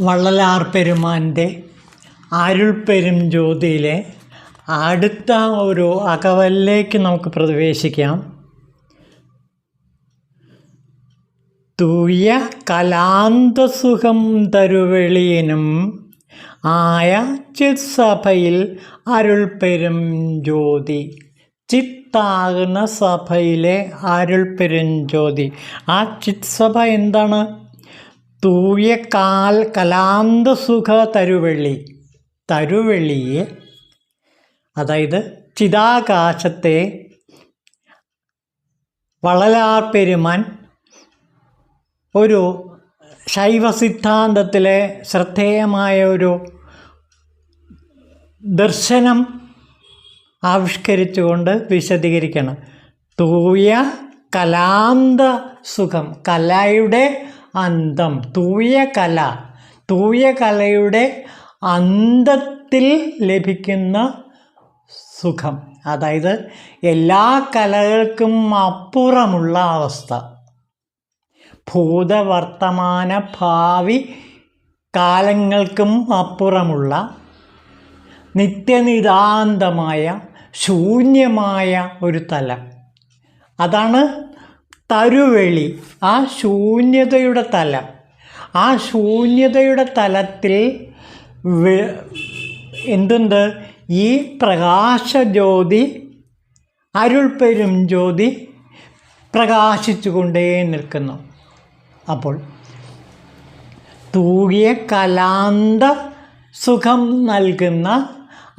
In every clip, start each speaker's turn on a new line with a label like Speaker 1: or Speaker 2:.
Speaker 1: വള്ളലാർ പെരുമാൻ്റെ അരുൾപ്പെരും ജ്യോതിയിലെ അടുത്ത ഒരു അകവലിലേക്ക് നമുക്ക് പ്രവേശിക്കാം. തൂയ കലാന്തസുഖം തരുവെളിയനും ആയ ചിത്സഭയിൽ അരുൾപ്പെരും ജ്യോതി. ചിത്താകുന്ന സഭയിലെ അരുൾപ്പെരും ജ്യോതി. ആ ചിത്സഭ എന്താണ്? തൂയ കലാന്തസുഖ തരുവെള്ളി. തരുവെള്ളിയെ, അതായത് ചിതാകാശത്തെ വള്ളലാർ പെരുമാൻ ഒരു ശൈവ സിദ്ധാന്തത്തിലെ ശ്രദ്ധേയമായ ഒരു ദർശനം ആവിഷ്കരിച്ചുകൊണ്ട് വിശദീകരിക്കണം. തൂയ കലാന്ത സുഖം, കലയുടെ അന്തം. തൂയ കല, തൂയ കലയുടെ അന്തത്തിൽ ലഭിക്കുന്ന സുഖം, അതായത് എല്ലാ കലകൾക്കും അപ്പുറമുള്ള അവസ്ഥ. ഭൂതവർത്തമാന ഭാവി കാലങ്ങൾക്കും അപ്പുറമുള്ള നിത്യനിതാന്തമായ ശൂന്യമായ ഒരു തലം, അതാണ് തരുവെളി. ആ ശൂന്യതയുടെ തലം, ആ ശൂന്യതയുടെ തലത്തിൽ എന്തുണ്ട്? ഈ പ്രകാശജ്യോതി, അരുൾപ്പെരും ജ്യോതി പ്രകാശിച്ചുകൊണ്ടേ നിൽക്കുന്നു. അപ്പോൾ തൂകിയ കലാന്ത സുഖം നൽകുന്ന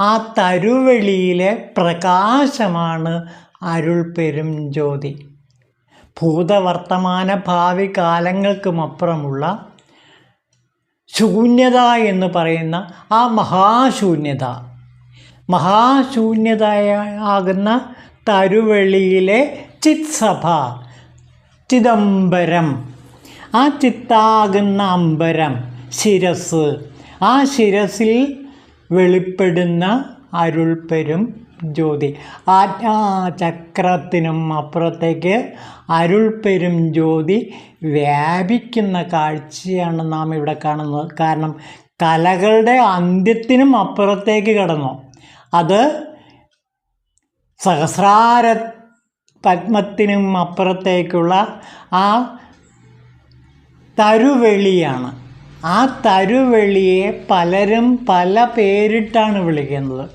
Speaker 1: ആ തരുവെളിയിലെ പ്രകാശമാണ് അരുൾപ്പെരും ജ്യോതി. ഭൂതവർത്തമാന ഭാവി കാലങ്ങൾക്കുമപ്പുറമുള്ള ശൂന്യത എന്ന് പറയുന്ന ആ മഹാശൂന്യതയാകുന്ന തരുവെളിയിലെ ചിത്സഭ, ചിദംബരം. ആ ചിത്താകുന്ന അമ്പരം, ശിരസ്. ആ ശിരസിൽ വെളിപ്പെടുന്ന അരുൾപ്പെരും ജ്യോതി. ആജ്ഞാചക്രത്തിനും അപ്പുറത്തേക്ക് അരുൾപ്പെരും ജ്യോതി വ്യാപിക്കുന്ന കാഴ്ചയാണ് നാം ഇവിടെ കാണുന്നത്. കാരണം കലകളുടെ അന്ത്യത്തിനും അപ്പുറത്തേക്ക് കടന്നു. അത് സഹസ്രാര പത്മത്തിനും അപ്പുറത്തേക്കുള്ള ആ തരുവെളിയാണ്. ആ തരുവെളിയെ പലരും പല പേരിട്ടാണ് വിളിക്കുന്നത്.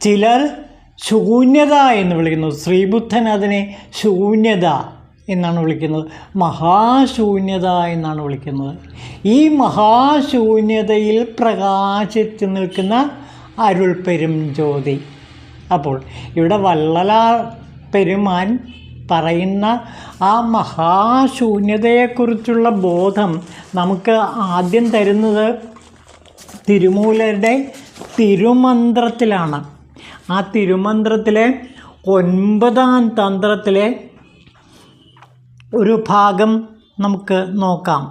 Speaker 1: ചിലർ ശൂന്യത എന്ന് വിളിക്കുന്നു. ശ്രീബുദ്ധൻ അതിനെ ശൂന്യത എന്നാണ് വിളിക്കുന്നത്, മഹാശൂന്യത എന്നാണ് വിളിക്കുന്നത്. ഈ മഹാശൂന്യതയിൽ പ്രകാശിച്ചു നിൽക്കുന്ന അരുൾപ്പെരും ജ്യോതി. അപ്പോൾ ഇവിടെ വള്ളലാർ പെരുമാൻ പറയുന്ന ആ മഹാശൂന്യതയെക്കുറിച്ചുള്ള ബോധം നമുക്ക് ആദ്യം തരുന്നത് തിരുമൂലരുടെ തിരുമന്ത്രത്തിലാണ്. ആ തിരുമന്ത്രത്തിലെ 9ാം തന്ത്രത്തിലെ ഒരു ഭാഗം നമുക്ക് നോക്കാം.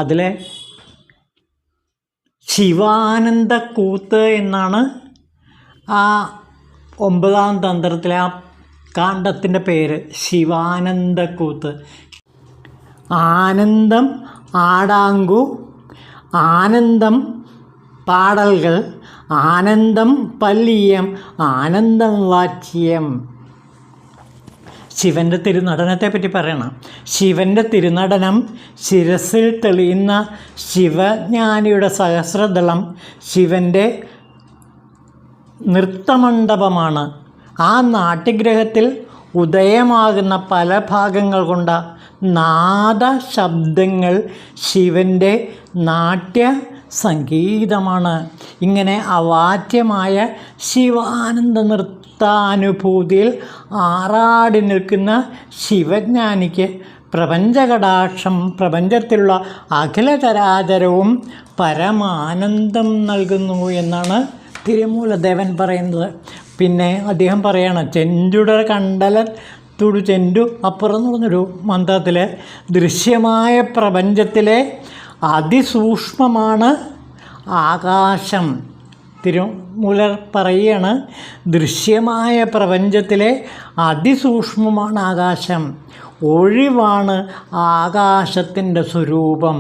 Speaker 1: അതിലെ ശിവാനന്ദ കൂത്ത് എന്നാണ് ആ 9ാം തന്ത്രത്തിലെ ആ കാണ്ഡത്തിൻ്റെ പേര്. ശിവാനന്ദ കൂത്ത്. ആനന്ദം ആടാങ്കു, ആനന്ദം പാടൽകൾ, ആനന്ദം പല്ലിയം, ആനന്ദം വാച്യം. ശിവൻ്റെ തിരുനടനത്തെ പറ്റി പറയണം. ശിവൻ്റെ തിരുനടനം ശിരസിൽ തെളിയുന്ന ശിവജ്ഞാനിയുടെ സഹസ്രദളം ശിവൻ്റെ നൃത്തമണ്ഡപമാണ്. ആ നാട്യഗ്രഹത്തിൽ ഉദയമാകുന്ന പല ഭാഗങ്ങൾ കൊണ്ട നാദശബ്ദങ്ങൾ ശിവൻ്റെ നാട്യ സംഗീതമാണ്. ഇങ്ങനെ അവാച്യമായ ശിവാനന്ദ നൃത്താനുഭൂതിയിൽ ആറാടി നിൽക്കുന്ന ശിവജ്ഞാനിക്ക് പ്രപഞ്ചകടാക്ഷം പ്രപഞ്ചത്തിലുള്ള അഖില ചരാചരവും പരമാനന്ദം നൽകുന്നു എന്നാണ് തിരുമൂലദേവൻ പറയുന്നത്. പിന്നെ അദ്ദേഹം പറയണം, ചെഞ്ചുട കണ്ടല തുടു ചെൻഡു അപ്പുറം എന്ന് പറഞ്ഞൊരു മന്ത്രത്തിൽ ദൃശ്യമായ പ്രപഞ്ചത്തിലെ അതിസൂക്ഷ്മമാണ് ആകാശം. തിരുമൂലർ പറയുകയാണ്, ദൃശ്യമായ പ്രപഞ്ചത്തിലെ അതിസൂക്ഷ്മമാണ് ആകാശം. ഒഴിവാണ് ആകാശത്തിൻ്റെ സ്വരൂപം.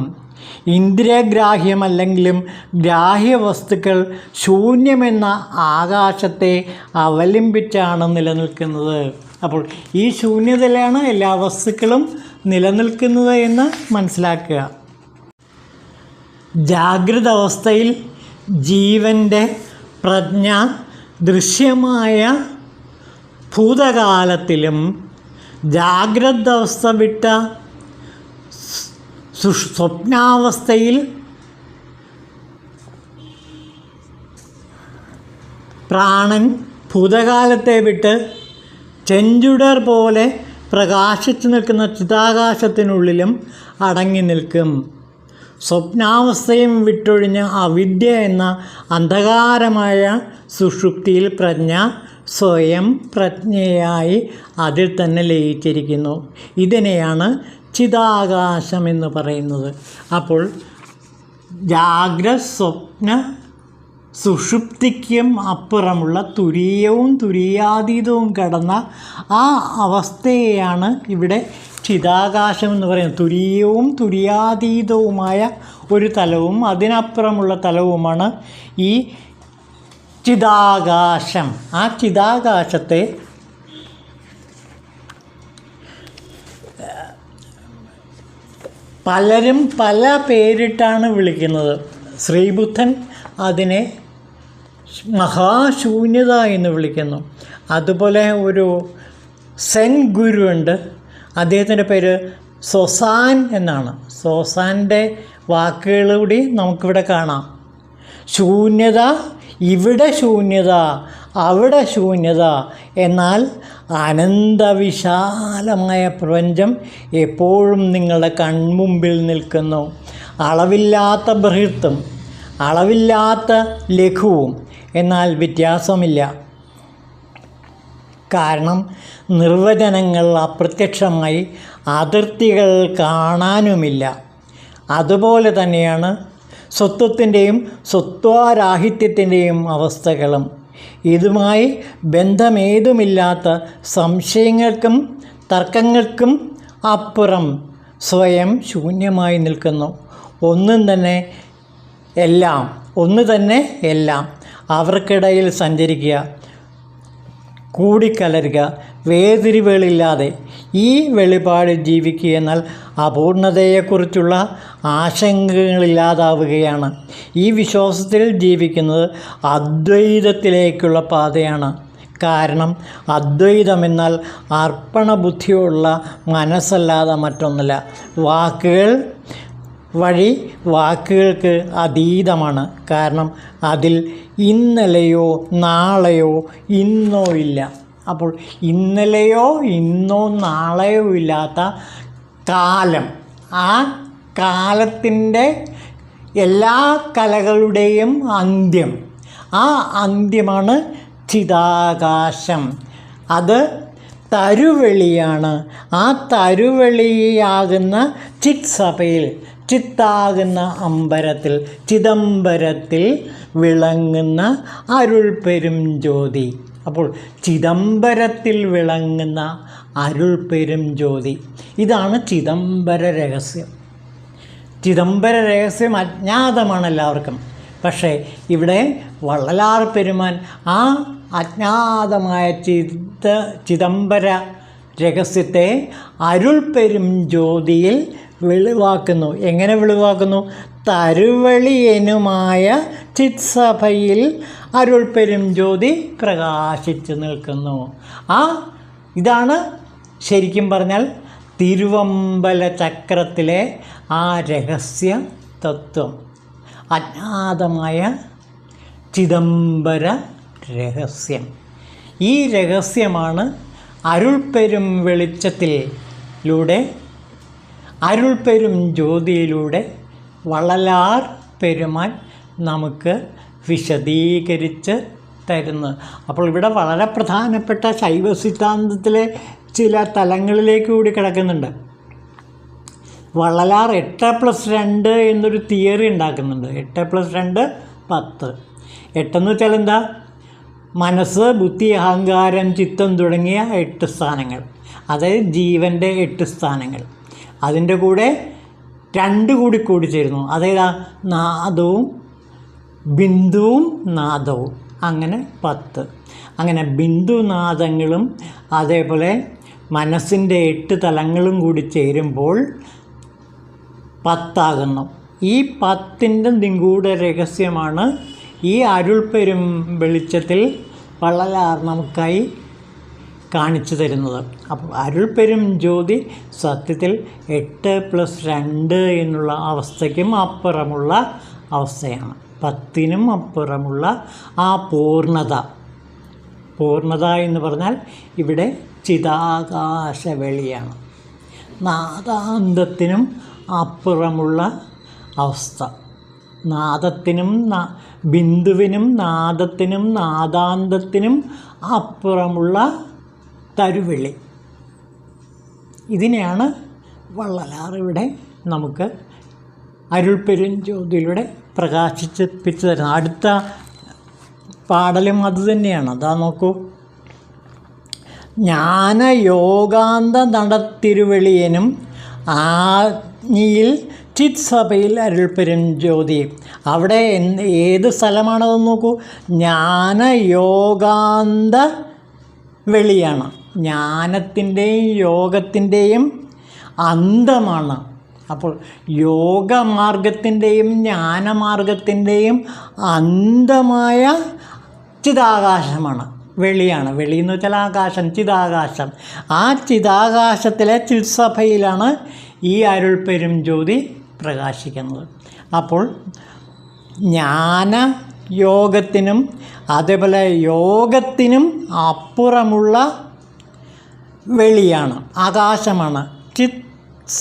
Speaker 1: ഇന്ദ്രിയഗ്രാഹ്യമല്ലെങ്കിലും ഗ്രാഹ്യവസ്തുക്കൾ ശൂന്യമെന്ന ആകാശത്തെ അവലംബിച്ചാണ് നിലനിൽക്കുന്നത്. അപ്പോൾ ഈ ശൂന്യതയിലാണ് എല്ലാ വസ്തുക്കളും നിലനിൽക്കുന്നത് എന്ന് മനസ്സിലാക്കുക. ജാഗ്രത അവസ്ഥയിൽ ജീവൻ്റെ പ്രജ്ഞ ദൃശ്യമായ ഭൂതകാലത്തിലും ജാഗ്രത അവസ്ഥ വിട്ട സ്വപ്നാവസ്ഥയിൽ പ്രാണൻ ഭൂതകാലത്തെ വിട്ട് ചെഞ്ചുടർ പോലെ പ്രകാശിച്ചു നിൽക്കുന്ന ചിതാകാശത്തിനുള്ളിലും അടങ്ങി നിൽക്കും. സ്വപ്നാവസ്ഥയും വിട്ടൊഴിഞ്ഞ് അവിദ്യ എന്ന അന്ധകാരമായ സുഷുപ്തിയിൽ പ്രജ്ഞ സ്വയം പ്രജ്ഞയായി അതിൽ തന്നെ ലയിച്ചിരിക്കുന്നു. ഇതിനെയാണ് ചിതാകാശം എന്ന് പറയുന്നത്. അപ്പോൾ ജാഗ്രത സ്വപ്ന സുഷുപ്തിക്കും അപ്പുറമുള്ള തുരീയവും തുരീയാതീതവും കടന്ന ആ അവസ്ഥയെയാണ് ഇവിടെ ചിതാകാശം എന്ന് പറയുന്നത്. തുരീയവും തുരീയാതീതവുമായ ഒരു തലവും അതിനപ്പുറമുള്ള തലവുമാണ് ഈ ചിതാകാശം. ആ ചിതാകാശത്തെ പലരും പല പേരിട്ടാണ് വിളിക്കുന്നത്. ശ്രീബുദ്ധൻ അതിനെ മഹാശൂന്യത എന്ന് വിളിക്കുന്നു. അതുപോലെ ഒരു സെൻ ഗുരു ഉണ്ട്, അദ്ദേഹത്തിൻ്റെ പേര് സൊസാൻ എന്നാണ്. സൊസാൻ്റെ വാക്കുകളൂടി നമുക്കിവിടെ കാണാം. ശൂന്യത, ഇവിടെ ശൂന്യത, അവിടെ ശൂന്യത, എന്നാൽ അനന്തവിശാലമായ പ്രപഞ്ചം എപ്പോഴും നിങ്ങളുടെ കൺമുമ്പിൽ നിൽക്കുന്നു. അളവില്ലാത്ത ബൃഹത്തും അളവില്ലാത്ത ലഘുവും, എന്നാൽ വ്യത്യാസമില്ല. കാരണം നിർവചനങ്ങൾ അപ്രത്യക്ഷമായി അതിർത്തികൾ കാണാനുമില്ല. അതുപോലെ തന്നെയാണ് സ്വത്വത്തിൻ്റെയും സ്വത്വരാഹിത്യത്തിൻ്റെയും അവസ്ഥകളും. ഇതുമായി ബന്ധമേതുമില്ലാത്ത സംശയങ്ങൾക്കും തർക്കങ്ങൾക്കും അപ്പുറം സ്വയം ശൂന്യമായി നിൽക്കുന്നു. ഒന്ന് തന്നെ എല്ലാം അവർക്കിടയിൽ സഞ്ചരിക്കുക, കൂടിക്കലരുക, വേർതിരിവുകളില്ലാതെ ഈ വെളിപാടിൽ ജീവിക്കുക. എന്നാൽ അപൂർണതയെക്കുറിച്ചുള്ള ആശങ്കകളില്ലാതാവുകയാണ്. ഈ വിശ്വാസത്തിൽ ജീവിക്കുന്നത് അദ്വൈതത്തിലേക്കുള്ള പാതയാണ്. കാരണം അദ്വൈതമെന്നാൽ അർപ്പണബുദ്ധിയുള്ള മനസ്സല്ലാതെ മറ്റൊന്നുമില്ല. വാക്കുകൾ വഴി വാക്കുകൾക്ക് അതീതമാണ്. കാരണം അതിൽ ഇന്നലെയോ നാളെയോ ഇന്നോ ഇല്ല. അപ്പോൾ ഇന്നലെയോ ഇന്നോ നാളെയോ ഇല്ലാത്ത കാലം, ആ കാലത്തിൻ്റെ എല്ലാ കലകളുടെയും അന്ത്യം, ആ അന്ത്യമാണ് ചിതാകാശം. അത് തരുവെളിയാണ്. ആ തരുവെളിയാകുന്ന ചിത് സഭയിൽ, ചിത്താകുന്ന അമ്പരത്തിൽ, ചിദംബരത്തിൽ വിളങ്ങുന്ന അരുൾപ്പെരും ജ്യോതി. അപ്പോൾ ചിദംബരത്തിൽ വിളങ്ങുന്ന അരുൾപ്പെരും ജ്യോതി, ഇതാണ് ചിദംബര രഹസ്യം. ചിദംബര രഹസ്യം അജ്ഞാതമാണ് എല്ലാവർക്കും. പക്ഷേ ഇവിടെ വള്ളലാർ പെരുമാൻ ആ അജ്ഞാതമായ ചിദംബര രഹസ്യത്തെ അരുൾപ്പെരും ജ്യോതിയിൽ വെളിവാക്കുന്നു. എങ്ങനെ വെളിവാക്കുന്നു? തരുവളിയനുമായ ചിത്സഭയിൽ അരുൾപ്പെരും ജ്യോതി പ്രകാശിച്ചു നിൽക്കുന്നു. ഇതാണ് ശരിക്കും പറഞ്ഞാൽ തിരുവമ്പല ചക്രത്തിലെ ആ രഹസ്യ തത്വം, അജ്ഞാതമായ ചിദംബര രഹസ്യം. ഈ രഹസ്യമാണ് അരുൾപ്പെരും വെളിച്ചത്തിലൂടെ, അരുൾപ്പെരും ജ്യോതിയിലൂടെ വള്ളലാർ പെരുമാൻ നമുക്ക് വിശദീകരിച്ച് തരുന്നത്. അപ്പോൾ ഇവിടെ വളരെ പ്രധാനപ്പെട്ട ശൈവ സിദ്ധാന്തത്തിലെ ചില തലങ്ങളിലേക്ക് കൂടി കിടക്കുന്നുണ്ട്. വള്ളലാർ 8+2 എന്നൊരു തിയറി ഉണ്ടാക്കുന്നുണ്ട്. 8+2 10. 8 എന്ന് വെച്ചാൽ എന്താ? മനസ്സ്, ബുദ്ധി, അഹങ്കാരം, ചിത്തം തുടങ്ങിയ 8 സ്ഥാനങ്ങൾ. അതായത് ജീവൻ്റെ 8 സ്ഥാനങ്ങൾ. അതിൻ്റെ കൂടെ 2 കൂടി ചേരുന്നു, അതായത് നാദവും ബിന്ദുവും നാദവും, അങ്ങനെ 10. അങ്ങനെ ബിന്ദുനാദങ്ങളും അതേപോലെ മനസ്സിൻ്റെ 8 തലങ്ങളും കൂടി ചേരുമ്പോൾ 10 ഈ 10ൻ്റെ നിഗൂഢ രഹസ്യമാണ് ഈ അരുൾപ്പെരും വെളിച്ചത്തിൽ വള്ളലാർ നമുക്കായി കാണിച്ചു തരുന്നത്. അപ്പോൾ അരുൾപ്പെരും ജ്യോതി സത്യത്തിൽ 8+2 എന്നുള്ള അവസ്ഥയ്ക്കും അപ്പുറമുള്ള അവസ്ഥയാണ്. 10നും അപ്പുറമുള്ള ആ പൂർണ്ണത എന്ന് പറഞ്ഞാൽ ഇവിടെ ചിതാകാശവെളിയാണ്. നാദാന്തത്തിനും അപ്പുറമുള്ള അവസ്ഥ. നാദത്തിനും ബിന്ദുവിനും നാദത്തിനും നാദാന്തത്തിനും അപ്പുറമുള്ള തരുവെളി. ഇതിനെയാണ് വള്ളലാർ ഇവിടെ നമുക്ക് അരുൾപ്പെരും ജ്യോതിയിലൂടെ പ്രകാശിപ്പിച്ചു തരുന്നത്. അടുത്ത പാടലും അതുതന്നെയാണ്. അതാ നോക്കൂ. ജ്ഞാനയോഗാന്ത നടത്തിരുവെളിയനും ആജ്ഞയിൽ ചിത് സഭയിൽ അരുൾപ്പെരും ജ്യോതി. അവിടെ ഏത് സ്ഥലമാണതെന്ന് നോക്കൂ. ജ്ഞാനയോഗാന്ത വെളിയാണ്. ജ്ഞാനത്തിൻ്റെയും യോഗത്തിൻ്റെയും അന്തമാണ്. അപ്പോൾ യോഗമാർഗത്തിൻ്റെയും ജ്ഞാനമാർഗത്തിൻ്റെയും അന്തമായ ചിതാകാശമാണ്, വെളിയാണ്. വെളി എന്ന് വെച്ചാൽ ആകാശം, ചിതാകാശം. ആ ചിതാകാശത്തിലെ ചിത്സഭയിലാണ് ഈ അരുൾപ്പെരും ജ്യോതി പ്രകാശിക്കുന്നത്. അപ്പോൾ ജ്ഞാന യോഗത്തിനും അതേപോലെ യോഗത്തിനും അപ്പുറമുള്ള വെളിയാണ്, ആകാശമാണ്, ചിത്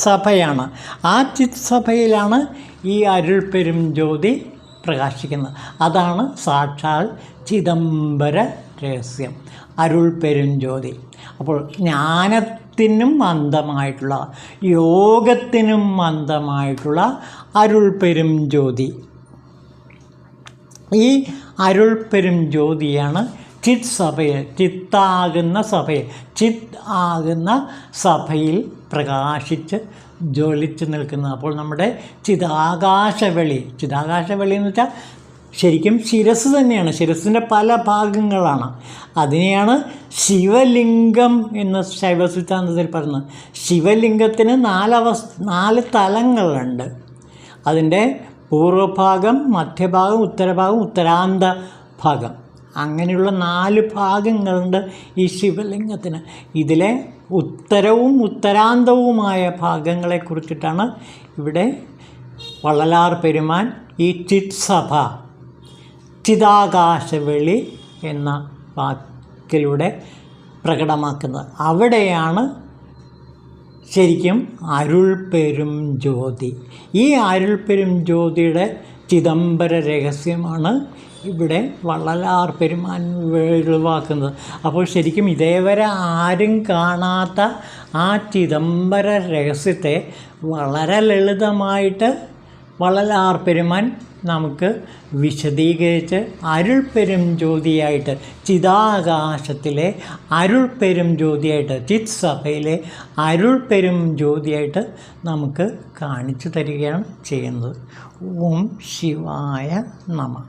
Speaker 1: സഭയാണ്. ആ ചിത് സഭയിലാണ് ഈ അരുൾപ്പെരും ജ്യോതി പ്രകാശിക്കുന്നത്. അതാണ് സാക്ഷാൽ ചിദംബര രഹസ്യം, അരുൾപ്പെരും ജ്യോതി. അപ്പോൾ ജ്ഞാനത്തിനും അന്തമായിട്ടുള്ള യോഗത്തിനും അന്തമായിട്ടുള്ള അരുൾപ്പെരും ജ്യോതി. ഈ അരുൾപ്പെരും ജ്യോതിയാണ് ചിത് സഭയിൽ, ചിത് ആകുന്ന സഭയിൽ പ്രകാശിച്ച് ജ്വലിച്ച് നിൽക്കുന്നത്. അപ്പോൾ നമ്മുടെ ചിതാകാശവെളി എന്ന് വെച്ചാൽ ശരിക്കും ശിരസ് തന്നെയാണ്. ശിരസിൻ്റെ പല ഭാഗങ്ങളാണ്. അതിനെയാണ് ശിവലിംഗം എന്ന് ശൈവസിദ്ധാന്തത്തിൽ പറയുന്നത്. ശിവലിംഗത്തിന് 4 തലങ്ങളുണ്ട്. അതിൻ്റെ പൂർവഭാഗം, മധ്യഭാഗം, ഉത്തരഭാഗം, ഉത്തരാന്ത ഭാഗം, അങ്ങനെയുള്ള 4 ഭാഗങ്ങളുണ്ട് ഈ ശിവലിംഗത്തിന്. ഇതിലെ ഉത്തരവും ഉത്തരാന്തവുമായ ഭാഗങ്ങളെക്കുറിച്ചിട്ടാണ് ഇവിടെ വള്ളലാർ പെരുമാൻ ഈ ചിത്സഭ, ചിതാകാശവെളി എന്ന വാക്കിലൂടെ പ്രകടമാക്കുന്നത്. അവിടെയാണ് ശരിക്കും അരുൾപ്പെരും ജ്യോതി. ഈ അരുൾപ്പെരും ജ്യോതിയുടെ ചിദംബര രഹസ്യമാണ് ഇവിടെ വള്ളലാർ പെരുമാൻ വെളിവാക്കുന്നത്. അപ്പോൾ ശരിക്കും ഇതേവരെ ആരും കാണാത്ത ആ ചിദംബര രഹസ്യത്തെ വളരെ ലളിതമായിട്ട് വള്ളലാർ പെരുമാൻ നമുക്ക് വിശദീകരിച്ച് അരുൾപ്പെരും ജ്യോതിയായിട്ട്, ചിതാകാശത്തിലെ അരുൾപ്പെരും ജ്യോതിയായിട്ട്, ചിത് സഭയിലെ അരുൾപ്പെരും ജ്യോതിയായിട്ട് നമുക്ക് കാണിച്ചു തരികയാണ് ചെയ്യുന്നത്. ഓം ശിവായ നമഃ.